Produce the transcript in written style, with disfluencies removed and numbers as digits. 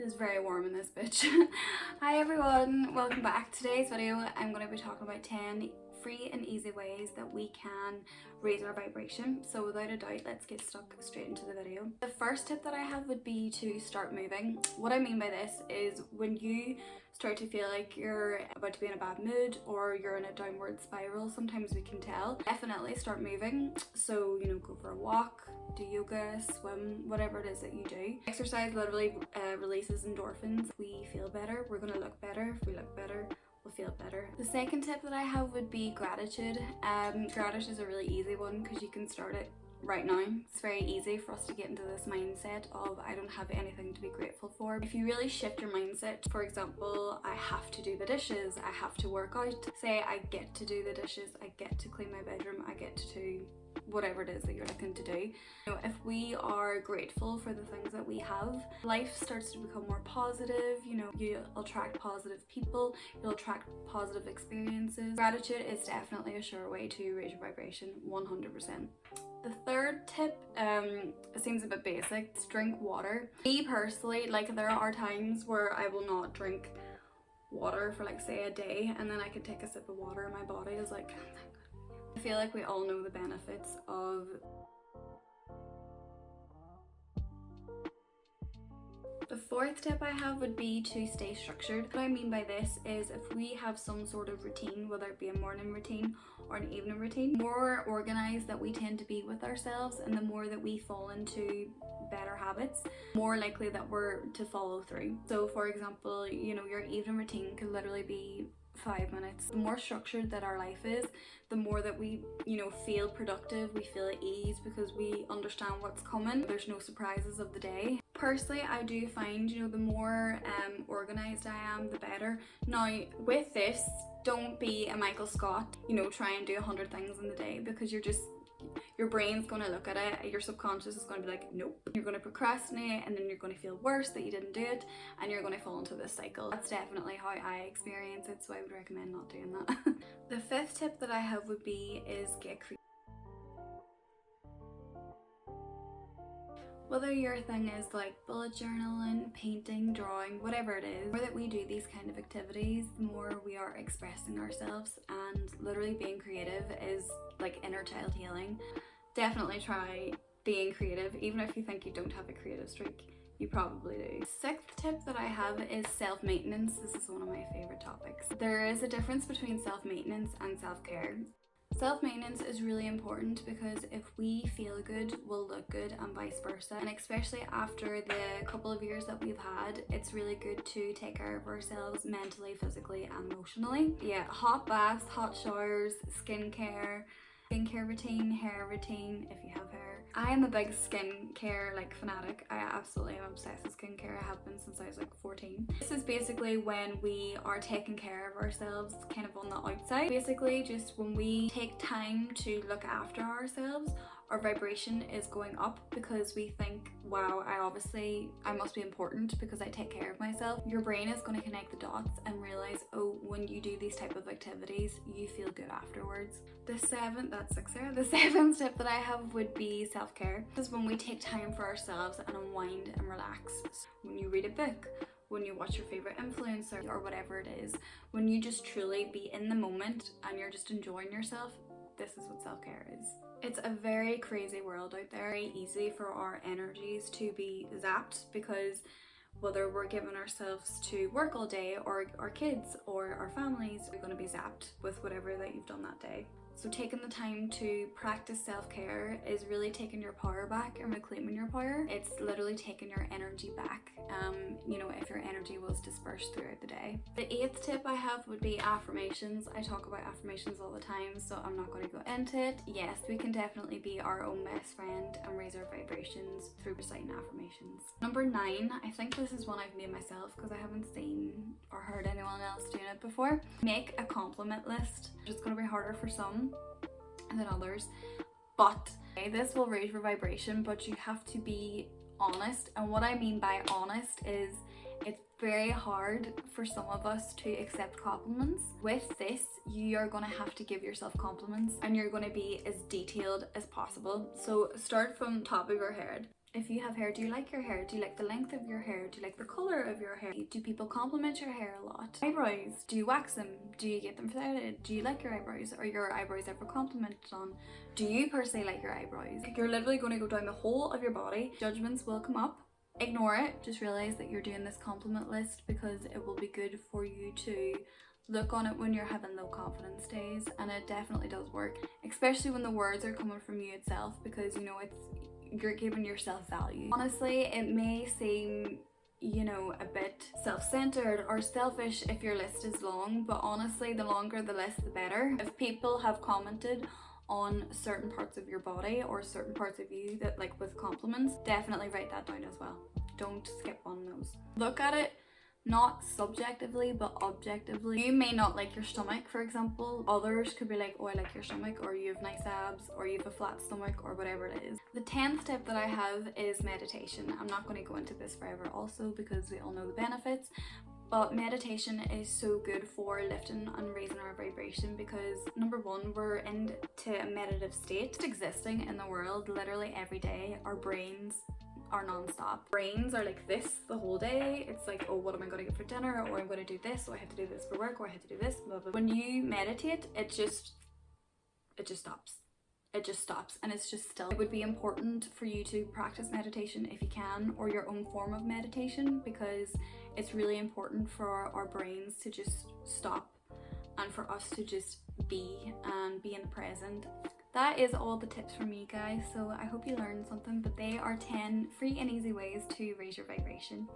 It is very warm in this bitch. Hi everyone, welcome back. Today's video I'm going to be talking about 10 free and easy ways that we can raise our vibration. So without a doubt, let's get stuck straight into the video. The first tip that I have would be to start moving. What I mean by this is when you start to feel like you're about to be in a bad mood or you're in a downward spiral, sometimes we can tell. Definitely start moving. So, you know, go for a walk, do yoga, swim, whatever it is that you do. Exercise literally releases endorphins. We feel better, we're gonna look better. If we look better, we'll feel better. The second tip that I have would be gratitude. Gratitude is a really easy one because you can start it right now. It's very easy for us to get into this mindset of I don't have anything to be grateful for. If you really shift your mindset, for example, I have to do the dishes, I have to work out. Say I get to do the dishes, I get to clean my bedroom, I get to do whatever it is that you're looking to do. You know, if we are grateful for the things that we have, life starts to become more positive. You know, you'll attract positive people, you'll attract positive experiences. Gratitude is definitely a sure way to raise your vibration, 100%. The third tip, it seems a bit basic, is drink water. Me personally, like there are times where I will not drink water for like say a day, and then I can take a sip of water and my body is like, I feel like we all know the benefits of The fourth tip I have would be to stay structured. What I mean by this is if we have some sort of routine, whether it be a morning routine or an evening routine, the more organized that we tend to be with ourselves and the more that we fall into better habits, more likely that we're to follow through. So for example, you know, your evening routine could literally be 5 minutes. The more structured that our life is, the more that we, you know, feel productive, we feel at ease because we understand what's coming. There's no surprises of the day. Personally, I do find, you know, the more organized I am, the better. Now, with this, don't be a Michael Scott, you know, try and do 100 things in the day because your brain's going to look at it, your subconscious is going to be like, nope. You're going to procrastinate and then you're going to feel worse that you didn't do it and you're going to fall into this cycle. That's definitely how I experience it, so I would recommend not doing that. The fifth tip that I have would be is get creative. Whether your thing is like bullet journaling, painting, drawing, whatever it is, the more that we do these kind of activities, the more we are expressing ourselves, and literally being creative is like inner child healing. Definitely try being creative, even if you think you don't have a creative streak, you probably do. Sixth tip that I have is self-maintenance. This is one of my favorite topics. There is a difference between self-maintenance and self-care. Self-maintenance is really important because if we feel good, we'll look good and vice versa. And especially after the couple of years that we've had, it's really good to take care of ourselves mentally, physically and emotionally. Yeah, hot baths, hot showers, skincare routine, hair routine if you have hair. I am a big skincare like fanatic. I absolutely am obsessed with skincare. I have been since I was like 14. This is basically when we are taking care of ourselves kind of on the outside. Basically just when we take time to look after ourselves, our vibration is going up because we think, wow, I must be important because I take care of myself. Your brain is going to connect the dots and realize, oh, when you do these type of activities, you feel good afterwards. The seventh tip that I have would be self-care. This is when we take time for ourselves and unwind and relax. When you read a book, when you watch your favorite influencer or whatever it is, when you just truly be in the moment and you're just enjoying yourself, this is what self-care is. It's a very crazy world out there. Very easy for our energies to be zapped because whether we're giving ourselves to work all day or our kids or our families, we're going to be zapped with whatever that you've done that day. So taking the time to practice self-care is really taking your power back and reclaiming your power. It's literally taking your energy back, you know, if your energy was dispersed throughout the day. The eighth tip I have would be affirmations. I talk about affirmations all the time, so I'm not going to go into it. Yes, we can definitely be our own best friend and raise our vibrations through reciting affirmations. Number 9, I think this is one I've made myself because I haven't seen or heard anyone else doing it before. Make a compliment list. It's going to be harder for some than others, but this will raise your vibration, but you have to be honest. And what I mean by honest is it's very hard for some of us to accept compliments. With this, you are going to have to give yourself compliments and you're going to be as detailed as possible. So start from top of your head. If you have hair, do you like your hair? Do you like the length of your hair? Do you like the colour of your hair? Do people compliment your hair a lot? Eyebrows, do you wax them? Do you get them flouted? Do you like your eyebrows? Are your eyebrows ever complimented on? Do you personally like your eyebrows? You're literally going to go down the whole of your body. Judgments will come up. Ignore it. Just realise that you're doing this compliment list because it will be good for you to look on it when you're having low confidence days, and it definitely does work, especially when the words are coming from you itself, because you know you're giving yourself value. Honestly, it may seem, you know, a bit self-centered or selfish if your list is long, but honestly, the longer the list, the better. If people have commented on certain parts of your body or certain parts of you that like with compliments, definitely write that down as well. Don't skip on those. Look at it not subjectively but objectively. You may not like your stomach, for example. Others could be like, oh, I like your stomach, or you have nice abs, or you have a flat stomach, or whatever it is. The 10th tip that I have is meditation. I'm not going to go into this forever also because we all know the benefits, but meditation is so good for lifting and raising our vibration because number one, we're into a meditative state. Just existing in the world literally every day. Our brains are non-stop. Brains are like this the whole day. It's like, oh, what am I going to get for dinner, or I'm going to do this, or I have to do this for work, or I have to do this, blah, blah. When you meditate, it just stops. It just stops and it's just still. It would be important for you to practice meditation if you can, or your own form of meditation, because it's really important for our brains to just stop and for us to just be and be in the present. That is all the tips from me, guys, so I hope you learned something, but they are 10 free and easy ways to raise your vibration.